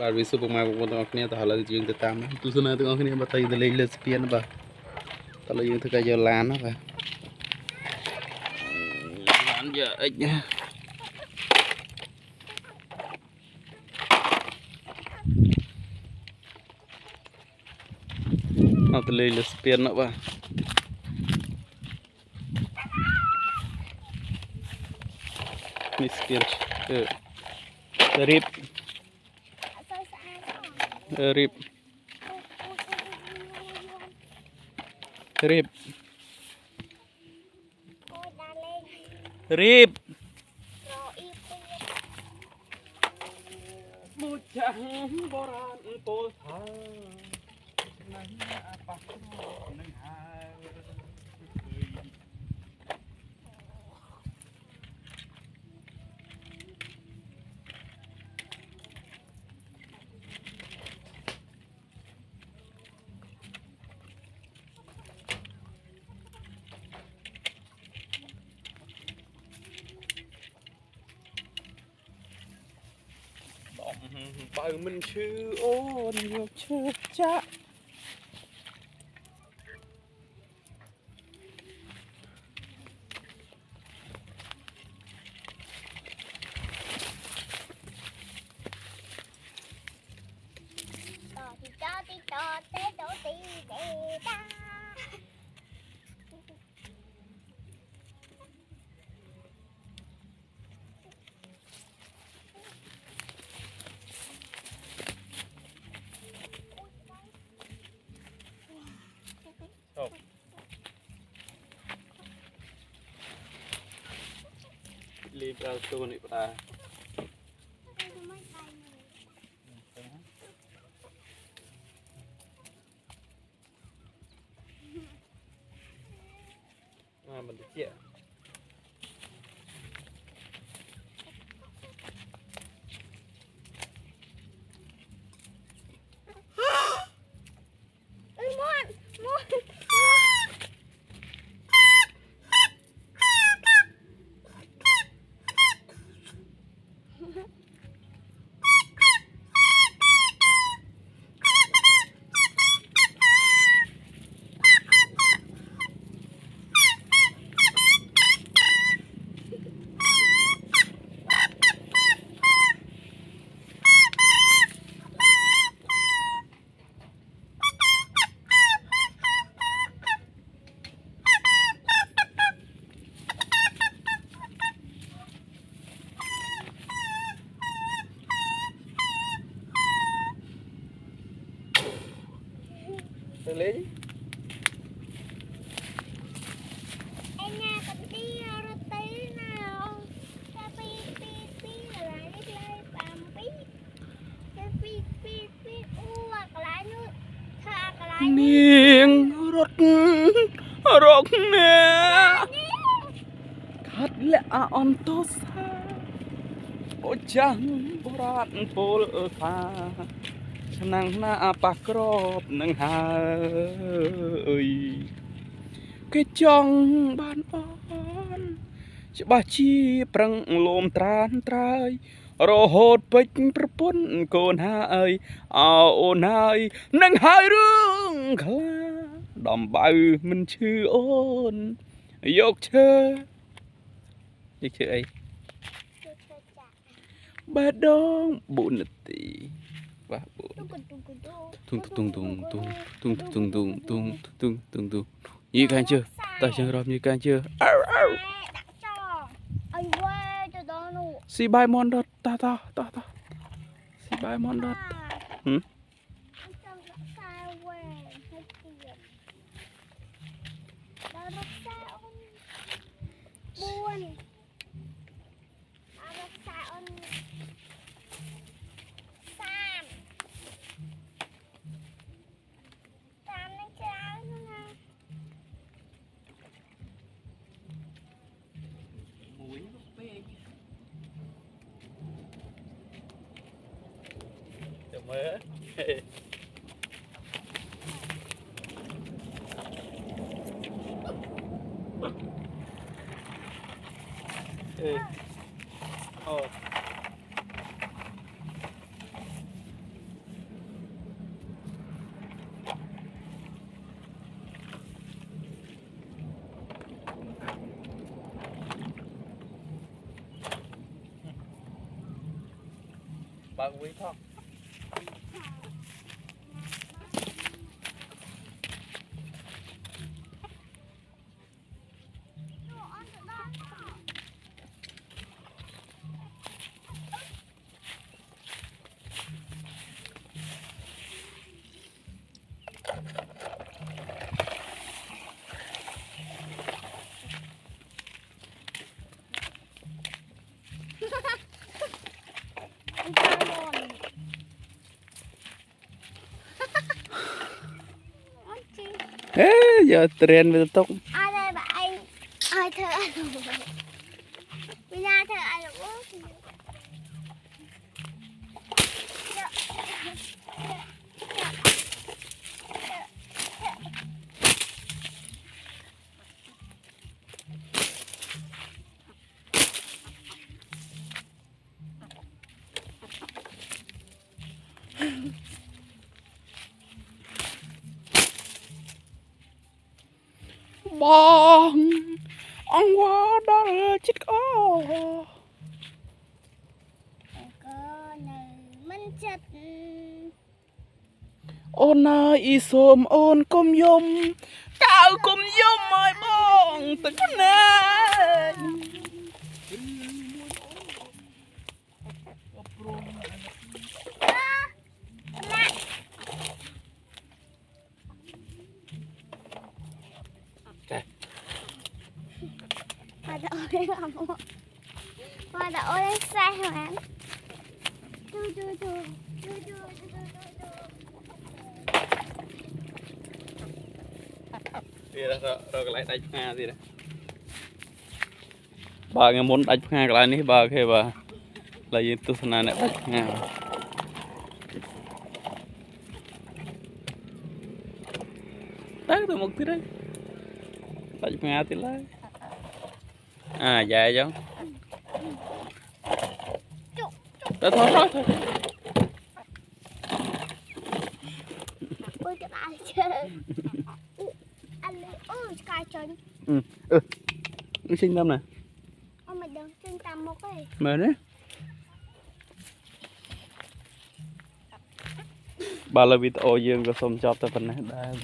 bà vì số bông mai bông tao kia tao là dương từ tam tu sơn tao kia bà tay lấy lên spiên bà tao là dương từ cái giờ lan đó bà lan giờ ít nha tao lấy lên spiên đó bà spiên rip rip rip rip một chẳng bò ran tôi thà nắng apa nắng hai bởi mình chưa ôn nhiều chưa chắc leave out to it bà mình được chưa lấy đi. Em nha, cầm đi rồi tí nào. Cái pi là lại đi lên bằng pi. Cái pi uạc lại nữa. Thạc lại nữa. Niềng rốt nè. Khát lẽ on to xa. Ôi chẳng bó rát bố lỡ pha. Nang na apa krop nang hơi cái trong ban on chỉ ba chi prang lom tràn trai rồi hốt bích prapun con hai ôn hai nang hai rương khla đầm bao mình chưa ôn yok chơi ấy ba đông bún tì và tung như can chưa ta chưa rộp như can chưa si bài món đất ta si bài món đất mơ บางวิพ่อเฮ้ยอย่าเตรียนไปตกอะไรแบบไอ้เธอไม่น่าเธออะไรวะบองอังว่าได้ชิดอ้อก็ในมันจัด โอนนายอีสมโอนกลมยมก้าวกลมยมไม่บองแต่ก็นายมาแต่โอ้ยมาแต่โอ้ยใส่แหวนดู thì rồi lại đánh nga gì đấy bà nghe muốn đánh nga cái này bà khi bà là gì tôi này lại đánh nga đấy tôi một tí đấy đánh nga tí lại à dài chứ thôi thôi ôi cái bà chơi anh lấy ôi cái chân nó sinh tâm này ông mày đừng chân tầm một cái mệt đấy bà là video dương có xong cho tôi phần này đây